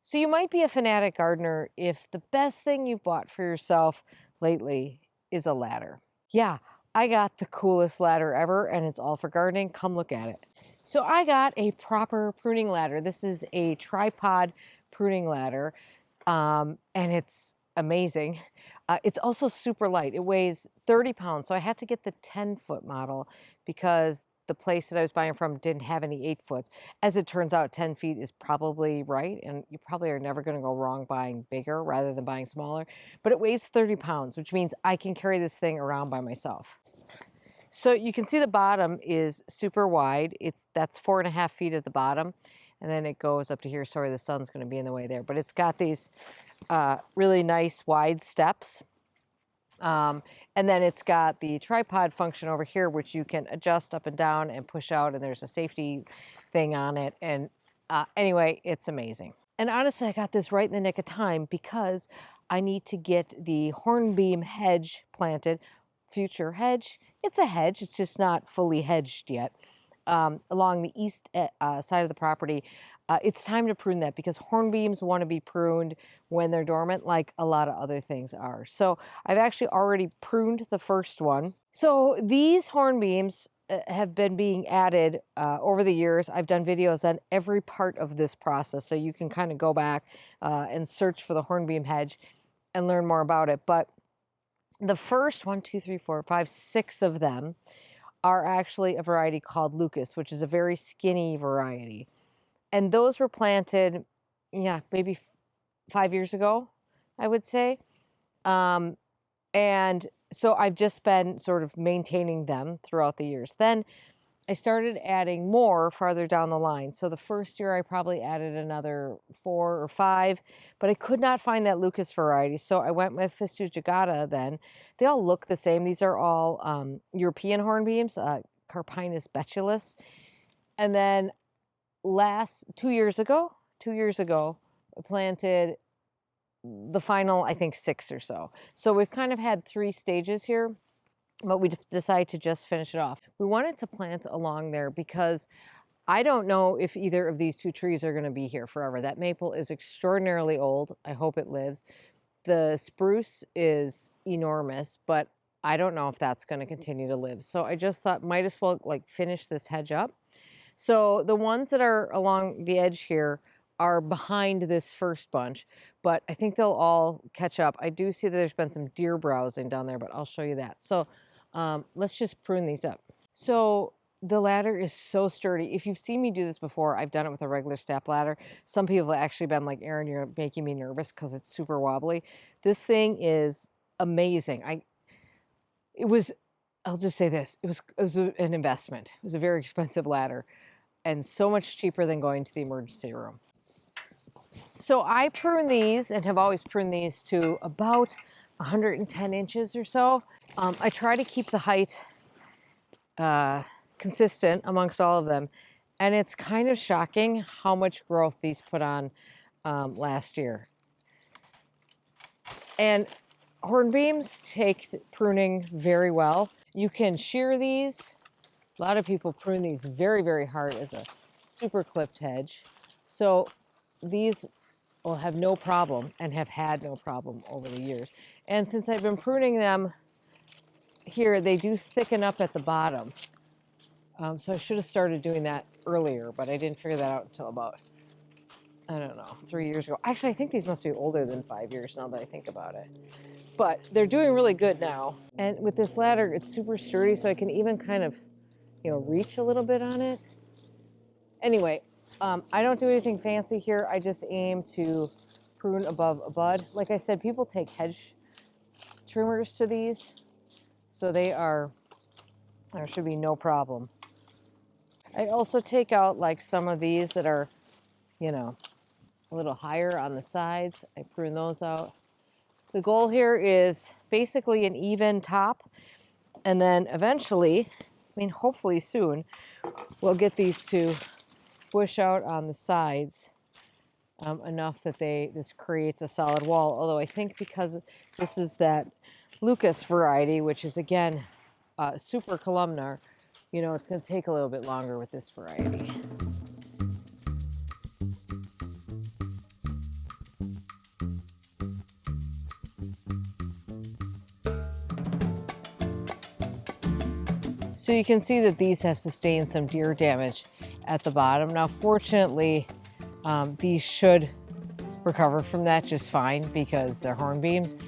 So you might be a fanatic gardener if the best thing you've bought for yourself lately is a ladder. Yeah, I got the coolest ladder ever, and it's all for gardening. Come look at it. So I got a proper pruning ladder. This is a tripod pruning ladder, and it's amazing. It's also super light. It weighs 30 pounds. So I had to get the 10-foot model because the place that I was buying from didn't have any 8-foots. As it turns out, 10 feet is probably right, and you probably are never going to go wrong buying bigger rather than buying smaller. But it weighs 30 pounds, which means I can carry this thing around by myself. So you can see the bottom is super wide. That's 4.5 feet at the bottom, and then it goes up to here. Sorry, the sun's going to be in the way there, but it's got these really nice wide steps. And then it's got the tripod function over here, which you can adjust up and down and push out, and there's a safety thing on it. And anyway, it's amazing. And honestly, I got this right in the nick of time because I need to get the hornbeam hedge planted. Future hedge. It's a hedge. It's just not fully hedged yet. Along the east side of the property. It's time to prune that because hornbeams want to be pruned when they're dormant, like a lot of other things are. So I've actually already pruned the first one. So these hornbeams have been being added over the years. I've done videos on every part of this process, so you can kind of go back and search for the hornbeam hedge and learn more about it. But the first 6 of them are actually a variety called Lucas, which is a very skinny variety. And those were planted, yeah, maybe 5 years ago, I would say. And so I've just been sort of maintaining them throughout the years. Then I started adding more farther down the line. So the first year I probably added another 4 or 5, but I could not find that Lucas variety. So I went with Hasegawa then. They all look the same. These are all European hornbeams, Carpinus betulus. And then 2 years ago, I planted the final, I think, 6 or so. So we've kind of had 3 stages here, but we decided to just finish it off. We wanted to plant along there because I don't know if either of these 2 trees are going to be here forever. That maple is extraordinarily old. I hope it lives. The spruce is enormous, but I don't know if that's going to continue to live. So I just thought might as well like finish this hedge up. So the ones that are along the edge here are behind this first bunch, but I think they'll all catch up. I do see that there's been some deer browsing down there, but I'll show you that. So let's just prune these up. So the ladder is so sturdy. If you've seen me do this before, I've done it with a regular step ladder. Some people have actually been like, Erin, you're making me nervous because it's super wobbly. This thing is amazing. I'll just say this, it was an investment. It was a very expensive ladder and so much cheaper than going to the emergency room. So I prune these and have always pruned these to about 110 inches or so. I try to keep the height consistent amongst all of them. And it's kind of shocking how much growth these put on last year. And hornbeams take pruning very well. You can shear these. A lot of people prune these very, very hard as a super clipped hedge. So these will have no problem and have had no problem over the years. And since I've been pruning them here, they do thicken up at the bottom. So I should have started doing that earlier, but I didn't figure that out until about, I don't know, 3 years ago. Actually, I think these must be older than 5 years now that I think about it. But they're doing really good now. And with this ladder, it's super sturdy, so I can even kind of, reach a little bit on it. Anyway, I don't do anything fancy here. I just aim to prune above a bud. Like I said, people take hedge trimmers to these, so there should be no problem. I also take out like some of these that are, a little higher on the sides. I prune those out. The goal here is basically an even top, and then eventually, hopefully soon, we'll get these to bush out on the sides enough that this creates a solid wall. Although I think because this is that Lucas variety, which is again super columnar, it's going to take a little bit longer with this variety. So you can see that these have sustained some deer damage at the bottom. Now, fortunately, these should recover from that just fine because they're hornbeams.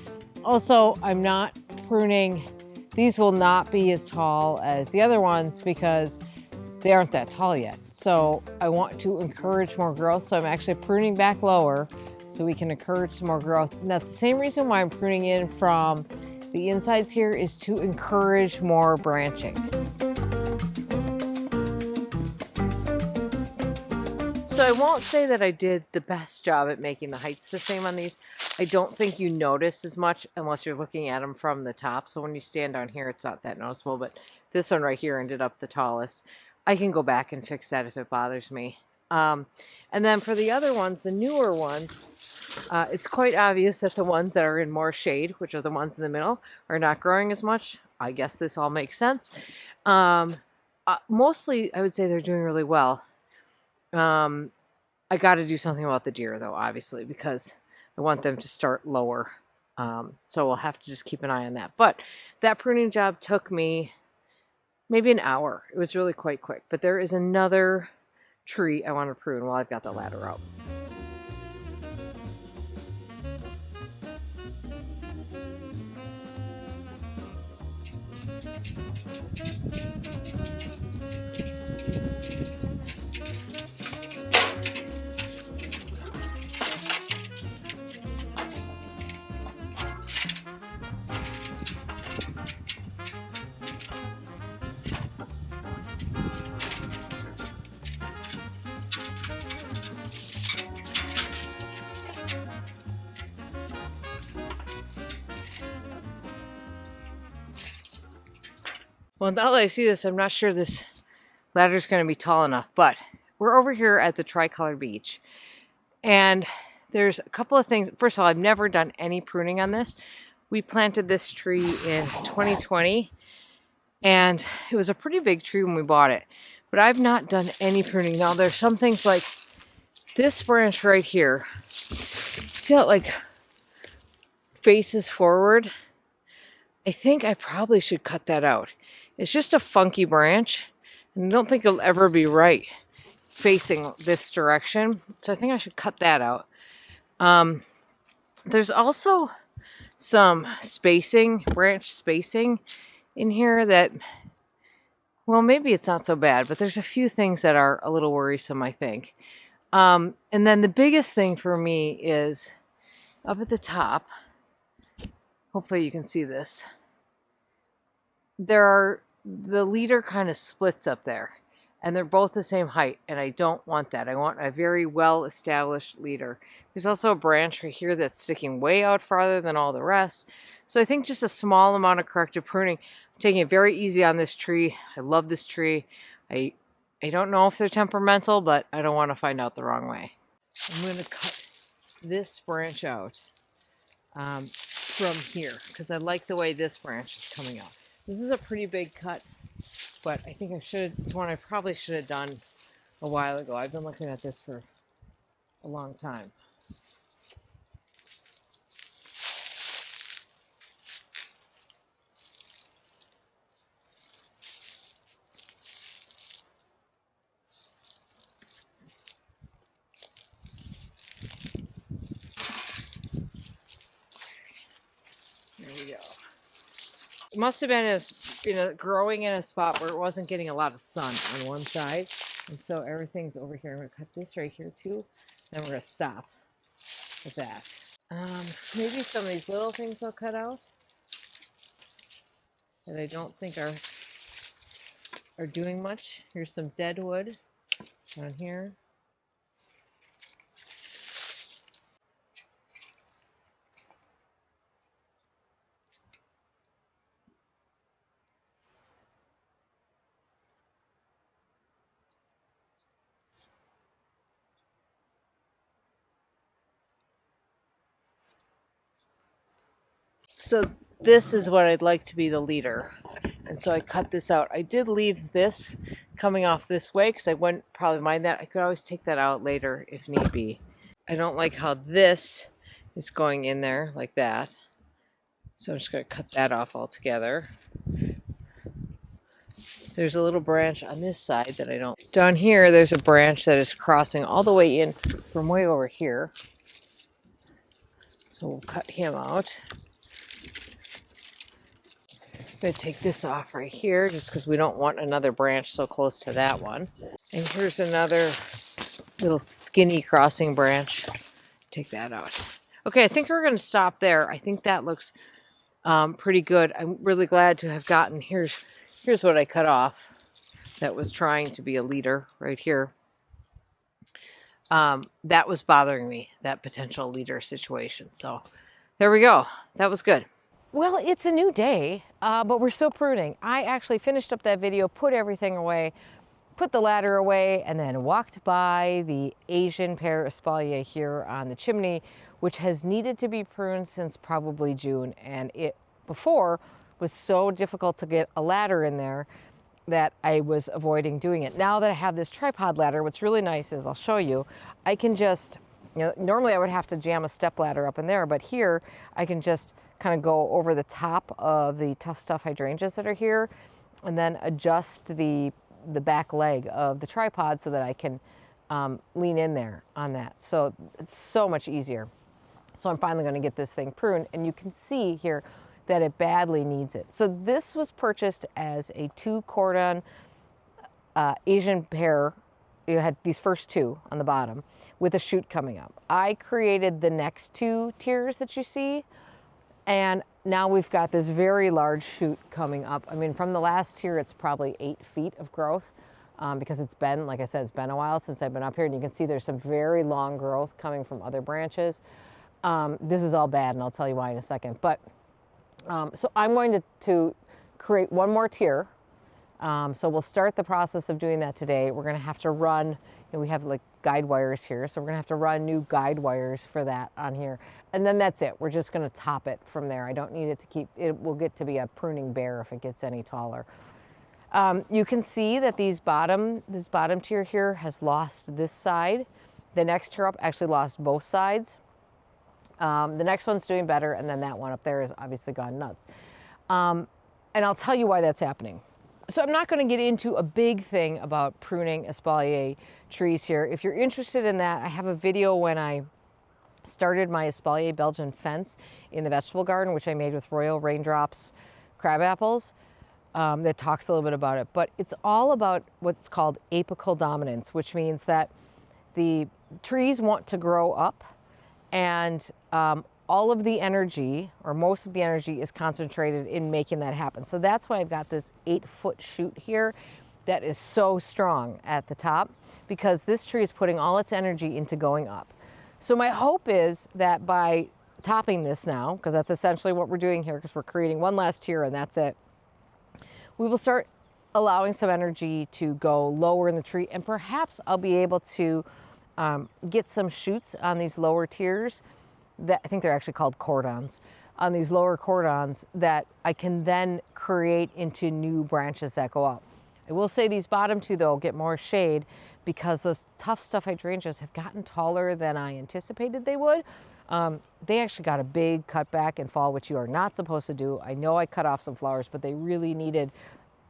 Also, I'm not pruning. These will not be as tall as the other ones because they aren't that tall yet. So I want to encourage more growth. So I'm actually pruning back lower so we can encourage some more growth. And that's the same reason why I'm pruning in from the insides here, is to encourage more branching. So I won't say that I did the best job at making the heights the same on these. I don't think you notice as much unless you're looking at them from the top. So when you stand down here, it's not that noticeable, but this one right here ended up the tallest. I can go back and fix that if it bothers me. And then for the other ones, the newer ones, it's quite obvious that the ones that are in more shade, which are the ones in the middle, are not growing as much. I guess this all makes sense. Mostly, I would say they're doing really well. I got to do something about the deer, though, obviously, because I want them to start lower. So we'll have to just keep an eye on that. But that pruning job took me maybe an hour. It was really quite quick. But there is another tree I want to prune while I've got the ladder out. Well, now that I see this, I'm not sure this ladder is going to be tall enough, but we're over here at the tricolor beech, and there's a couple of things. First of all, I've never done any pruning on this. We planted this tree in 2020, and it was a pretty big tree when we bought it, but I've not done any pruning. Now, there's some things like this branch right here. See how it like faces forward? I think I probably should cut that out. It's just a funky branch, and I don't think it'll ever be right facing this direction. So I think I should cut that out. There's also some spacing, branch spacing in here that, well, maybe it's not so bad, but there's a few things that are a little worrisome, I think. And then the biggest thing for me is up at the top. Hopefully you can see this. The leader kind of splits up there, and they're both the same height, and I don't want that. I want a very well-established leader. There's also a branch right here that's sticking way out farther than all the rest. So I think just a small amount of corrective pruning. I'm taking it very easy on this tree. I love this tree. I don't know if they're temperamental, but I don't want to find out the wrong way. I'm going to cut this branch out from here because I like the way this branch is coming out. This is a pretty big cut, but I think it's one I probably should have done a while ago. I've been looking at this for a long time. There we go. It must have been growing in a spot where it wasn't getting a lot of sun on one side. And so everything's over here. I'm going to cut this right here too. Then we're going to stop with that. Maybe some of these little things I'll cut out that I don't think are doing much. Here's some dead wood down here. So this is what I'd like to be the leader. And so I cut this out. I did leave this coming off this way because I wouldn't probably mind that. I could always take that out later if need be. I don't like how this is going in there like that. So I'm just going to cut that off altogether. There's a little branch on this side that I don't. Down here, there's a branch that is crossing all the way in from way over here. So we'll cut him out. I'm going to take this off right here just because we don't want another branch so close to that one. And here's another little skinny crossing branch. Take that out. Okay, I think we're going to stop there. I think that looks pretty good. I'm really glad to have gotten, here's what I cut off that was trying to be a leader right here. That was bothering me, that potential leader situation. So there we go. That was good. Well, it's a new day, but we're still pruning. I actually finished up that video, put everything away, put the ladder away, and then walked by the Asian pear espalier here on the chimney, which has needed to be pruned since probably June. And it before was so difficult to get a ladder in there that I was avoiding doing it. Now that I have this tripod ladder, what's really nice is I'll show you, I can just, normally I would have to jam a step ladder up in there, but here I can just kind of go over the top of the tough stuff hydrangeas that are here and then adjust the back leg of the tripod so that I can lean in there on that. So it's so much easier. So I'm finally going to get this thing pruned, and you can see here that it badly needs it. So this was purchased as a 2 cordon Asian pear. You had these first 2 on the bottom with a shoot coming up. I created the next 2 tiers that you see, and now we've got this very large shoot coming up. I mean, from the last tier, it's probably 8 feet of growth because it's been, like I said, it's been a while since I've been up here, and you can see there's some very long growth coming from other branches. This is all bad, and I'll tell you why in a second. But so I'm going to create one more tier. So we'll start the process of doing that today. We're going to have to run, we have like guide wires here, so we're going to have to run new guide wires for that on here. And then that's it. We're just going to top it from there. I don't need it to keep, it will get to be a pruning bear if it gets any taller. You can see that this bottom tier here has lost this side. The next tier up actually lost both sides. The next one's doing better, and then that one up there is obviously gone nuts. And I'll tell you why that's happening. So I'm not going to get into a big thing about pruning espalier trees here. If you're interested in that, I have a video when I started my espalier Belgian fence in the vegetable garden, which I made with Royal Raindrops crab apples, that talks a little bit about it. But it's all about what's called apical dominance, which means that the trees want to grow up, and all of the energy, or most of the energy, is concentrated in making that happen. So that's why I've got this 8-foot shoot here that is so strong at the top, because this tree is putting all its energy into going up. So my hope is that by topping this now, because that's essentially what we're doing here, because we're creating one last tier and that's it, we will start allowing some energy to go lower in the tree, and perhaps I'll be able to get some shoots on these lower tiers that I think they're actually called cordons, on these lower cordons that I can then create into new branches that go up. I will say these bottom 2 though get more shade because those tough stuff hydrangeas have gotten taller than I anticipated they would. They actually got a big cutback in fall, which you are not supposed to do. I know I cut off some flowers, but they really needed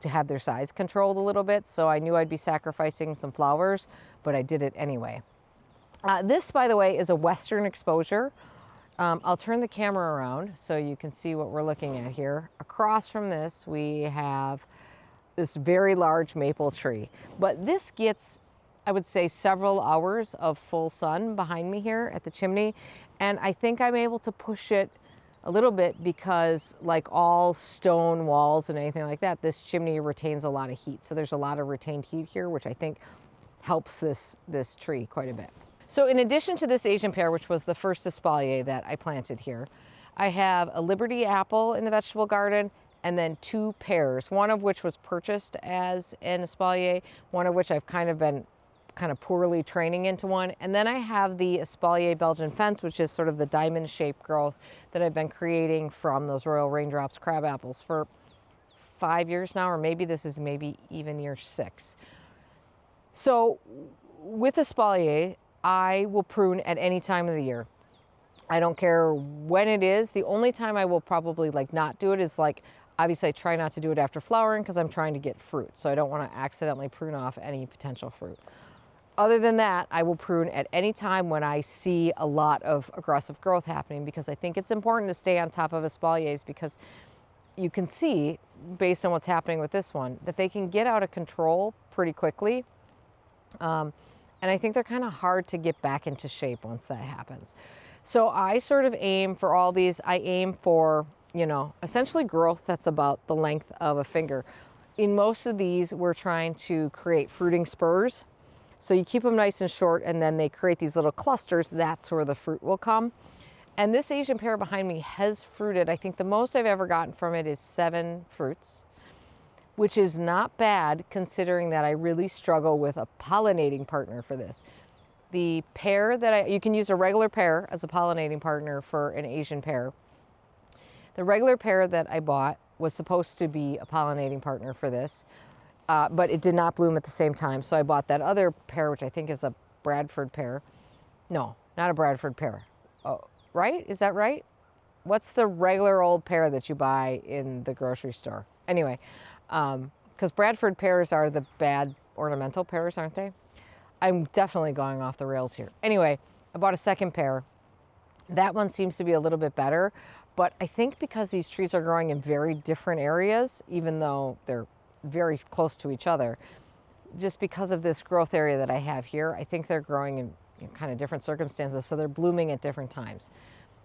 to have their size controlled a little bit, so I knew I'd be sacrificing some flowers, but I did it anyway. This, by the way, is a western exposure. I'll turn the camera around so you can see what we're looking at here. Across from this, we have this very large maple tree, but this gets, I would say, several hours of full sun behind me here at the chimney, and I think I'm able to push it a little bit because, like all stone walls and anything like that, this chimney retains a lot of heat. So there's a lot of retained heat here, which I think helps this tree quite a bit. So in addition to this Asian pear, which was the first espalier that I planted here, I have a Liberty apple in the vegetable garden, and then 2 pears, one of which was purchased as an espalier, one of which I've kind of been poorly training into one. And then I have the espalier Belgian fence, which is sort of the diamond-shaped growth that I've been creating from those Royal Raindrops crab apples for 5 years now, or maybe this is even year 6. So with espalier, I will prune at any time of the year. I don't care when it is. The only time I will probably not do it is Obviously, I try not to do it after flowering because I'm trying to get fruit. So I don't want to accidentally prune off any potential fruit. Other than that, I will prune at any time when I see a lot of aggressive growth happening, because I think it's important to stay on top of espaliers, because you can see, based on what's happening with this one, that they can get out of control pretty quickly. And I think they're kind of hard to get back into shape once that happens. So I sort of aim for all these, I aim for, you know, essentially growth that's about the length of a finger. In most of these, we're trying to create fruiting spurs. So you keep them nice and short, and then they create these little clusters. That's where the fruit will come. And this Asian pear behind me has fruited. I think the most I've ever gotten from it is 7 fruits, which is not bad considering that I really struggle with a pollinating partner for this. The pear that you can use a regular pear as a pollinating partner for an Asian pear. The regular pear that I bought was supposed to be a pollinating partner for this. But it did not bloom at the same time. So I bought that other pear, which I think is a Bradford pear. No, not a Bradford pear. Oh, right? Is that right? What's the regular old pear that you buy in the grocery store? Anyway, because Bradford pears are the bad ornamental pears, aren't they? I'm definitely going off the rails here. Anyway, I bought a second pear. That one seems to be a little bit better. But I think because these trees are growing in very different areas, even though they're very close to each other, just because of this growth area that I have here, I think they're growing in kind of different circumstances, so they're blooming at different times.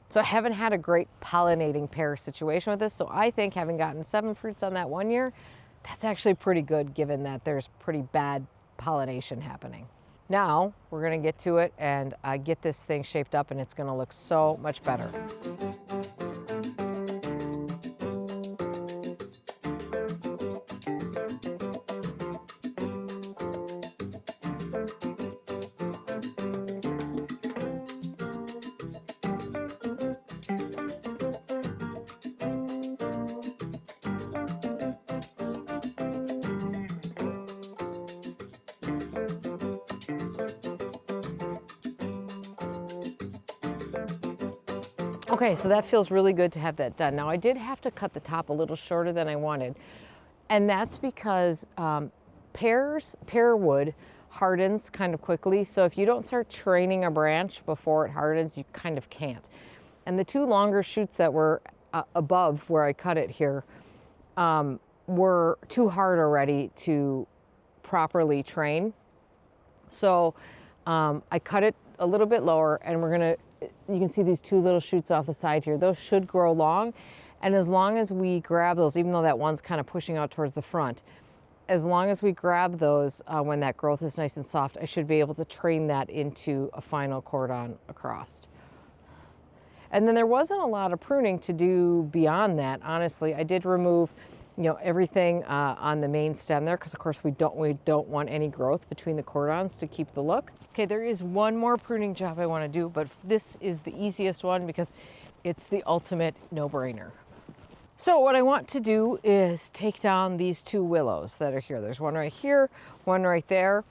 So I haven't had a great pollinating pear situation with this, so I think having gotten 7 fruits on that one year, that's actually pretty good given that there's pretty bad pollination happening. Now we're going to get to it and get this thing shaped up, and it's going to look so much better. Okay, so that feels really good to have that done. Now I did have to cut the top a little shorter than I wanted, and that's because pear wood hardens kind of quickly. So if you don't start training a branch before it hardens, you kind of can't. And the 2 longer shoots that were above where I cut it here were too hard already to properly train. So I cut it a little bit lower, and you can see these 2 little shoots off the side here. Those should grow long. And as long as we grab those, even though that one's kind of pushing out towards the front, as long as we grab those when that growth is nice and soft, I should be able to train that into a final cordon across. And then there wasn't a lot of pruning to do beyond that, honestly. I did remove, you know, everything on the main stem there, because of course we don't want any growth between the cordons to keep the look. Okay, there is one more pruning job I want to do, but this is the easiest one because it's the ultimate no-brainer. So what I want to do is take down these 2 willows that are here. There's one right here, one right there.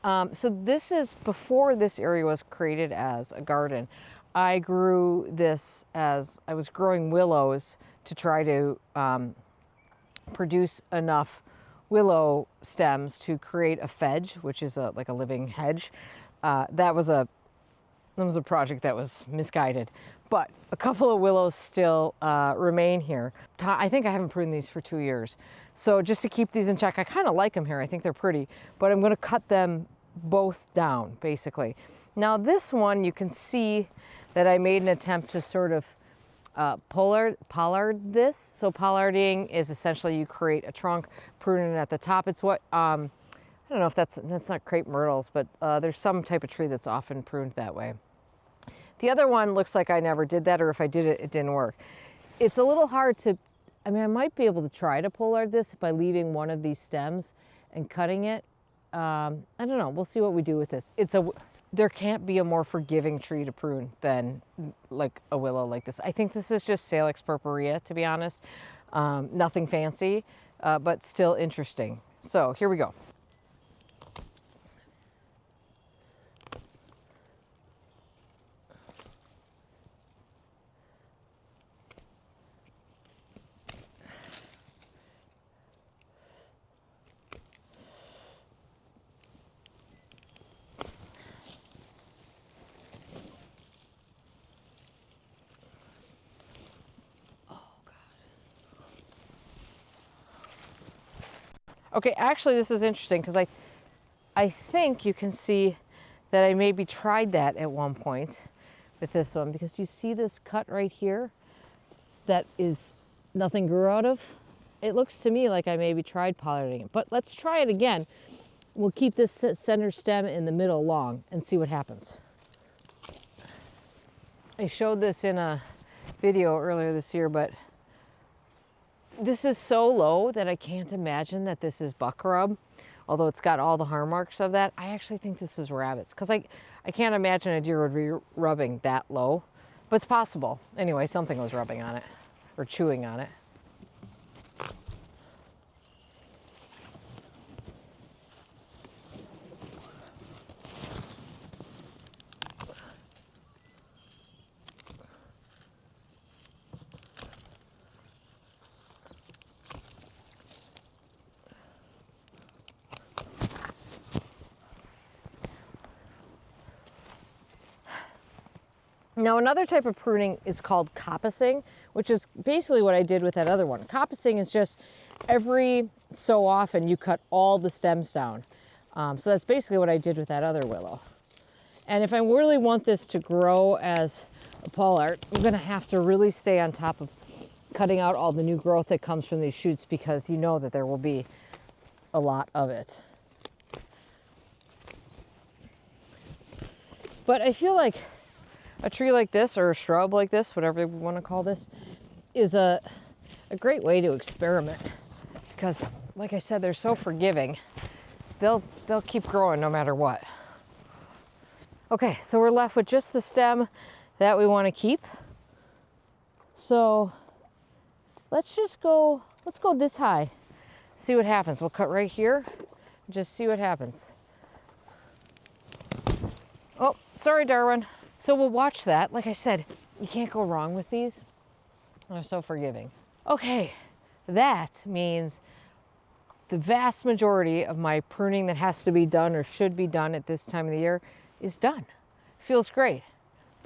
So this is before this area was created as a garden. I grew this as I was growing willows to try to produce enough willow stems to create a hedge, which is like a living hedge. That was a project that was misguided, but a couple of willows still remain here. I think I haven't pruned these for 2 years. So just to keep these in check, I kind of like them here. I think they're pretty, but I'm going to cut them both down basically. Now this one, you can see that I made an attempt to sort of pollard this. So pollarding is essentially you create a trunk, prune it at the top. It's what, I don't know if that's not crepe myrtles, but there's some type of tree that's often pruned that way. The other one looks like I never did that, or if I did it, it didn't work. It's a little hard to, I mean, I might be able to try to pollard this by leaving one of these stems and cutting it. I don't know, we'll see what we do with this. There can't be a more forgiving tree to prune than like a willow like this. I think this is just Salix purpurea, to be honest. Nothing fancy, but still interesting. So here we go. Okay, actually this is interesting because I think you can see that I maybe tried that at one point with this one, because you see this cut right here that is nothing grew out of? It looks to me like I maybe tried pollinating it, but let's try it again. We'll keep this center stem in the middle long and see what happens. I showed this in a video earlier this year, but this is so low that I can't imagine that this is buck rub, although it's got all the harm marks of that. I actually think this is rabbits, because I can't imagine a deer would be rubbing that low, but it's possible. Anyway, something was rubbing on it or chewing on it. Now, another type of pruning is called coppicing, which is basically what I did with that other one. Coppicing is just every so often you cut all the stems down. So that's basically what I did with that other willow. And if I really want this to grow as a pollard, I'm gonna have to really stay on top of cutting out all the new growth that comes from these shoots, because you know that there will be a lot of it. But I feel like a tree like this, or a shrub like this, whatever you want to call this, is a great way to experiment, because like I said, they're so forgiving. They'll keep growing no matter what. Okay, so we're left with just the stem that we want to keep. So let's go this high, see what happens. We'll cut right here, just see what happens. Oh, sorry, Darwin. So we'll watch that. Like I said, you can't go wrong with these. They're so forgiving. Okay, that means the vast majority of my pruning that has to be done or should be done at this time of the year is done. Feels great.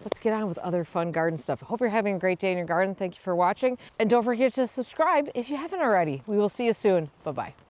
Let's get on with other fun garden stuff. I hope you're having a great day in your garden. Thank you for watching. And don't forget to subscribe if you haven't already. We will see you soon. Bye-bye.